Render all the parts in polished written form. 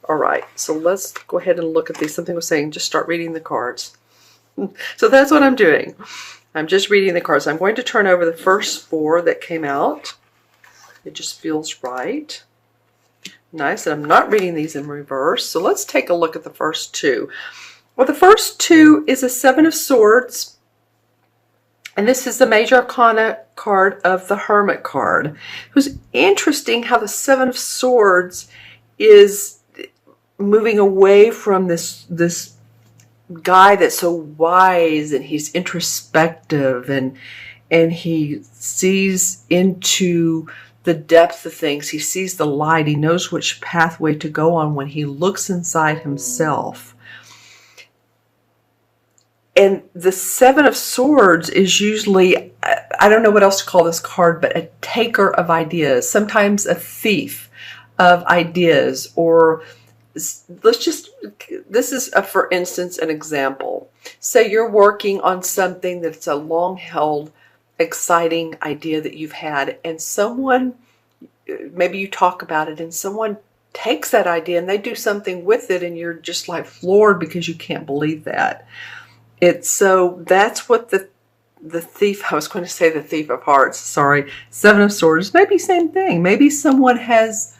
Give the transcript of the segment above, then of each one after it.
All right, so let's go ahead and look at these. Something was saying just start reading the cards. So that's what I'm doing. I'm just reading the cards. I'm going to turn over the first 4 that came out. It just feels right. Nice, and I'm not reading these in reverse. So let's take a look at the first 2. Well, the first 2 is a 7 of Swords. And this is the Major Arcana card of the Hermit card. It was interesting how the 7 of Swords is moving away from this guy that's so wise, and he's introspective, and he sees into the depth of things. He sees the light. He knows which pathway to go on when he looks inside himself. And the 7 of Swords is usually, I don't know what else to call this card, but a taker of ideas, sometimes a thief of ideas, or let's just, this is for instance an example. Say you're working on something that's a long-held, exciting idea that you've had, and someone, maybe you talk about it, and someone takes that idea and they do something with it, and you're just like floored because you can't believe that. So that's what the thief, I was going to say the thief of hearts, sorry, 7 of Swords, maybe same thing. Maybe someone has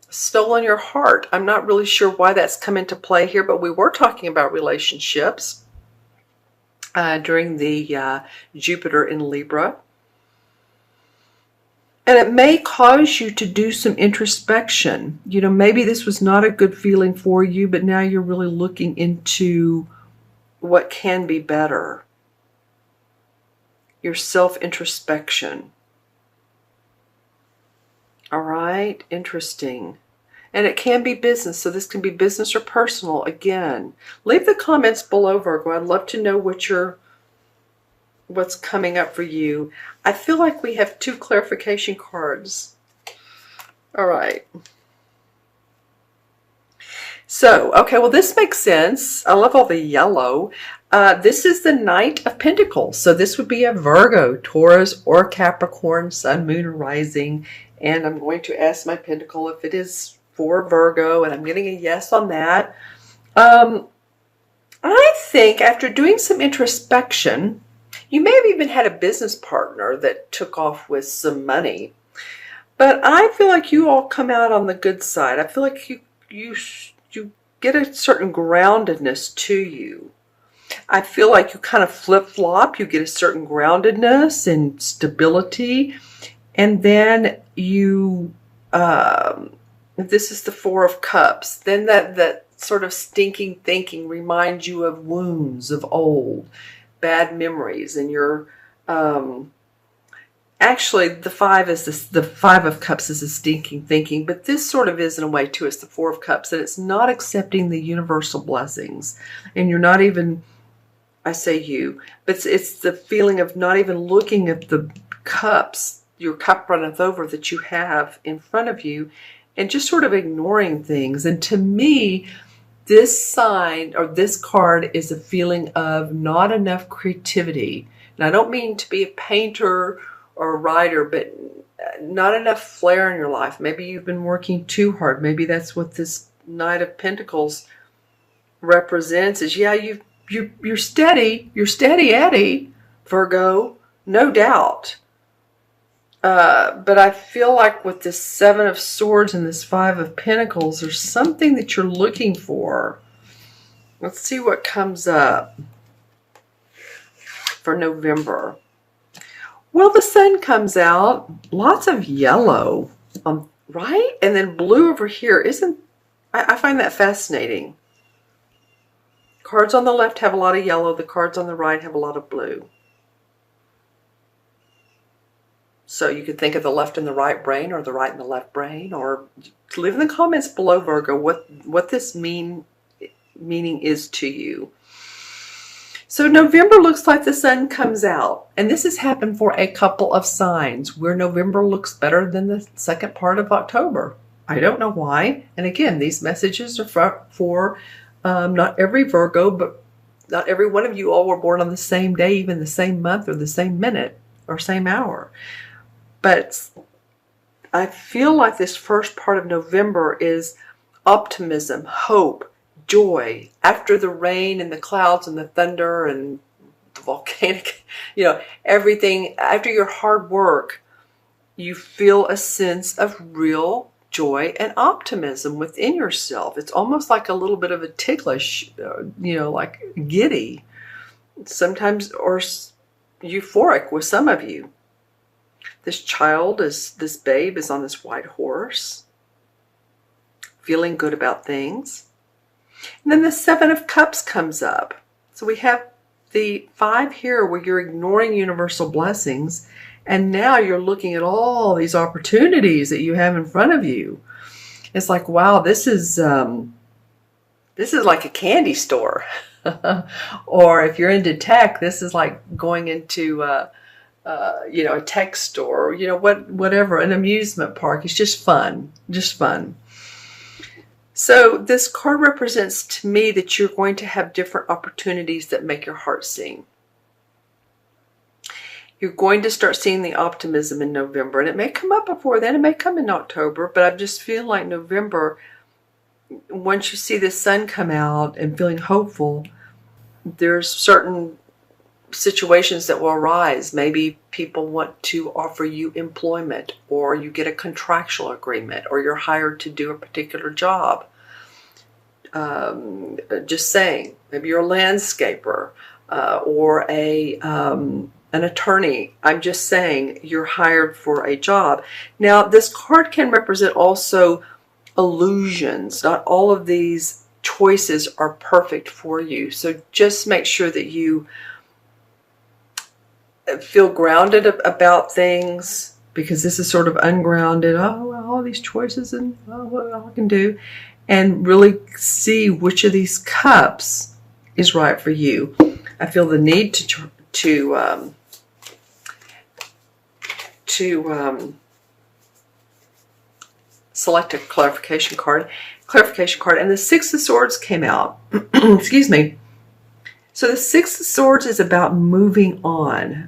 stolen your heart. I'm not really sure why that's come into play here, but we were talking about relationships during the Jupiter in Libra. And it may cause you to do some introspection. You know, maybe this was not a good feeling for you, but now you're really looking into what can be better. Your self-introspection. All right, interesting. And it can be business, so this can be business or personal. Again, leave the comments below, Virgo. I'd love to know what's coming up for you. I feel like we have 2 clarification cards. All right. So, okay, well, this makes sense. I love all the yellow. This is the Knight of Pentacles. So this would be a Virgo, Taurus, or Capricorn, Sun, Moon, or Rising. And I'm going to ask my Pentacle if it is for Virgo, and I'm getting a yes on that. I think after doing some introspection, you may have even had a business partner that took off with some money. But I feel like you all come out on the good side. I feel like you get a certain groundedness to you. I feel like you kind of flip-flop. You get a certain groundedness and stability. And then you, this is the 4 of Cups. Then that sort of stinking thinking reminds you of wounds of old, bad memories. And you're, actually the 5 of Cups is a stinking thinking, but this sort of is in a way too. It's the 4 of Cups, and it's not accepting the universal blessings. And you're not even, I say you, but it's the feeling of not even looking at the cups, your cup runneth over, that you have in front of you, and just sort of ignoring things. And to me, this sign or this card is a feeling of not enough creativity. And I don't mean to be a painter or a writer, but not enough flair in your life. Maybe you've been working too hard. Maybe that's what this Knight of Pentacles represents, is yeah, you're steady Eddie, Virgo, no doubt. But I feel like with this 7 of Swords and this 5 of Pentacles, there's something that you're looking for. Let's see what comes up for November. Well, the Sun comes out, lots of yellow, right? And then blue over here. I find that fascinating. Cards on the left have a lot of yellow. The cards on the right have a lot of blue. So you could think of the left and the right brain, or the right and the left brain, or leave in the comments below, Virgo, what this meaning is to you. So November looks like the Sun comes out, and this has happened for a couple of signs where November looks better than the second part of October. I don't know why. And again, these messages are for not every Virgo, but not every one of you all were born on the same day, even the same month, or the same minute, or same hour. But I feel like this first part of November is optimism, hope, joy. After the rain and the clouds and the thunder and the volcanic, everything, after your hard work, you feel a sense of real joy and optimism within yourself. It's almost like a little bit of a ticklish, like giddy, sometimes, or euphoric with some of you. This babe is on this white horse, feeling good about things. And then the Seven of Cups comes up. So we have the 5 here where you're ignoring universal blessings, and now you're looking at all these opportunities that you have in front of you. It's like, wow, this is like a candy store. Or if you're into tech, this is like going into a tech store, whatever, an amusement park. It's just fun, So this card represents to me that you're going to have different opportunities that make your heart sing. You're going to start seeing the optimism in November, and it may come up before then, it may come in October, but I just feel like November, once you see the sun come out and feeling hopeful, there's certain situations that will arise. Maybe people want to offer you employment, or you get a contractual agreement, or you're hired to do a particular job. Just saying, maybe you're a landscaper or an attorney. I'm just saying you're hired for a job. Now, this card can represent also illusions. Not all of these choices are perfect for you. So just make sure that you feel grounded about things, because this is sort of ungrounded. Oh, well, all these choices and what I can do. And really see which of these cups is right for you. I feel the need to select a clarification card, and the Six of Swords came out. Excuse me. So the Six of Swords is about moving on,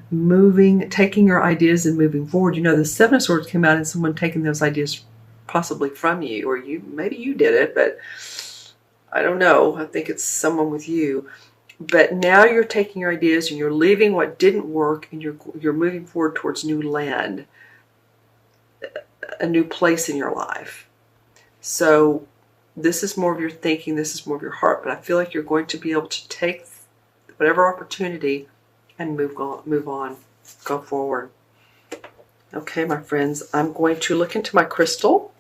taking your ideas and moving forward. The Seven of Swords came out and someone taking those ideas possibly from you, or maybe you did it, but I don't know. I think it's someone with you. But now you're taking your ideas and you're leaving what didn't work, and you're moving forward towards new land, a new place in your life. So this is more of your thinking, this is more of your heart, but I feel like you're going to be able to take whatever opportunity and move on, go forward. Okay, my friends, I'm going to look into my crystal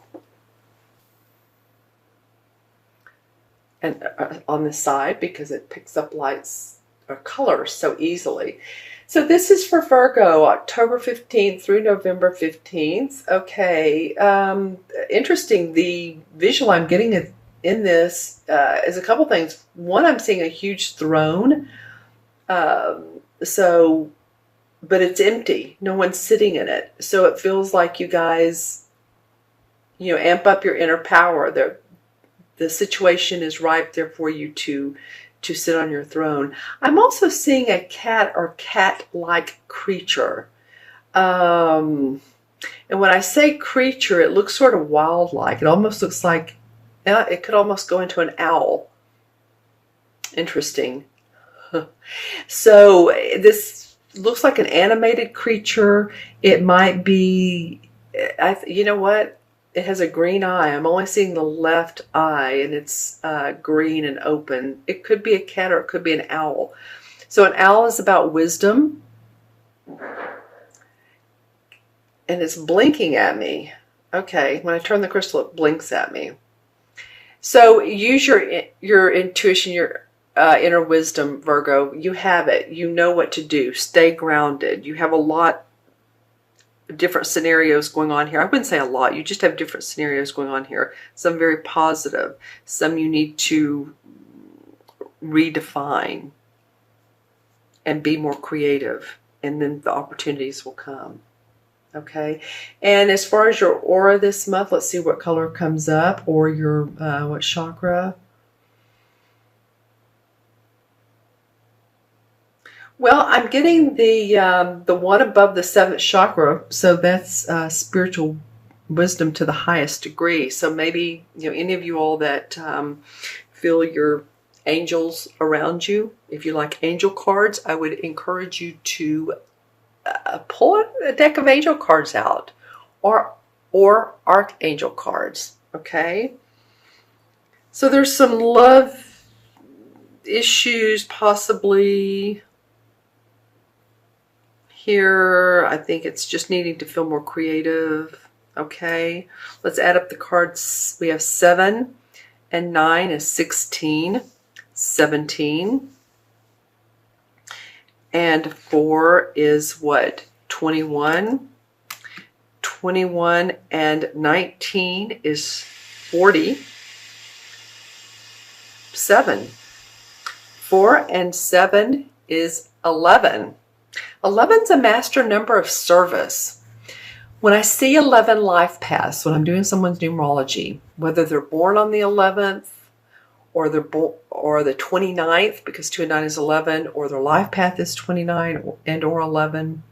and on the side, because it picks up lights or colors so easily. So this is for Virgo, October 15th through November 15th. Okay, interesting. The visual I'm getting in this is a couple things. One, I'm seeing a huge throne. But it's empty. No one's sitting in it. So it feels like you guys, amp up your inner power. The situation is ripe there for you to sit on your throne. I'm also seeing a cat or cat-like creature. And when I say creature, it looks sort of wild-like. It almost looks like, it could almost go into an owl. Interesting. So this looks like an animated creature. It might be, you know what? It has a green eye. I'm only seeing the left eye, and it's green and open. It could be a cat or it could be an owl. So an owl is about wisdom, and it's blinking at me. Okay, when I turn the crystal, it blinks at me. So use your intuition, your inner wisdom, Virgo. You have it. You know what to do. Stay grounded. You have a lot of different scenarios going on here. I wouldn't say a lot. You just have different scenarios going on here. Some very positive. Some you need to redefine and be more creative. And then the opportunities will come. Okay. And as far as your aura this month, let's see what color comes up, or your what chakra. Well, I'm getting the one above the 7th chakra, so that's spiritual wisdom to the highest degree. So maybe, any of you all that feel your angels around you, if you like angel cards, I would encourage you to pull a deck of angel cards out, or archangel cards. Okay, so there's some love issues possibly here. I think it's just needing to feel more creative. Okay, let's add up the cards. We have 7 and 9 is 16, 17. And 4 is what? 21. 21 and 19 is 47. 4 and 7 is 11. 11's a master number of service. When I see 11 life paths, when I'm doing someone's numerology, whether they're born on the 11th or the 29th, because 2 and 9 is 11, or their life path is 29 and or 11,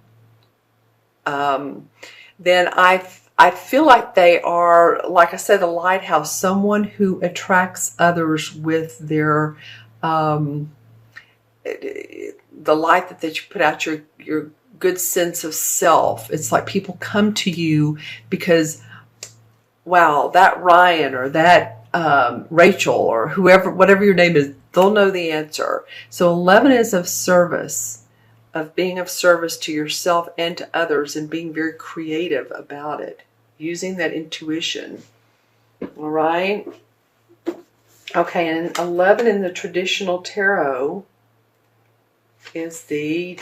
then I feel like they are, like I said, a lighthouse, someone who attracts others with their the light that you put out, your good sense of self. It's like people come to you because, wow, that Ryan or that Rachel or whoever, whatever your name is, they'll know the answer. So 11 is of service, of being of service to yourself and to others, and being very creative about it, using that intuition. All right. Okay, and 11 in the traditional tarot is the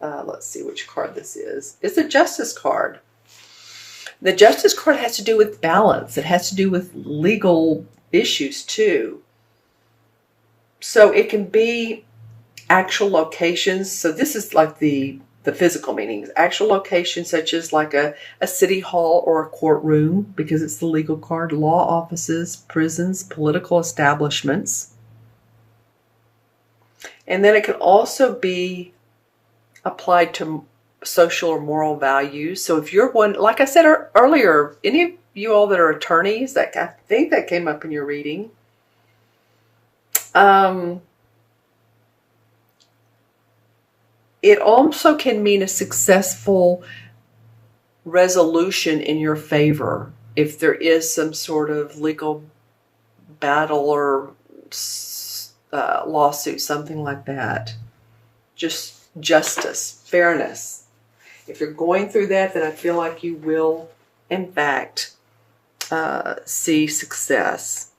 let's see which card this is. It's the Justice card. The Justice card has to do with balance. It has to do with legal issues too. So it can be actual locations. So this is like the physical meanings. Actual locations such as like a city hall or a courtroom, because it's the legal card, law offices, prisons, political establishments. And then it can also be applied to social or moral values. So if you're one, like I said earlier, any of you all that are attorneys, that I think that came up in your reading, it also can mean a successful resolution in your favor if there is some sort of legal battle or lawsuit, something like that. Just justice, fairness. If you're going through that, then I feel like you will, in fact, see success.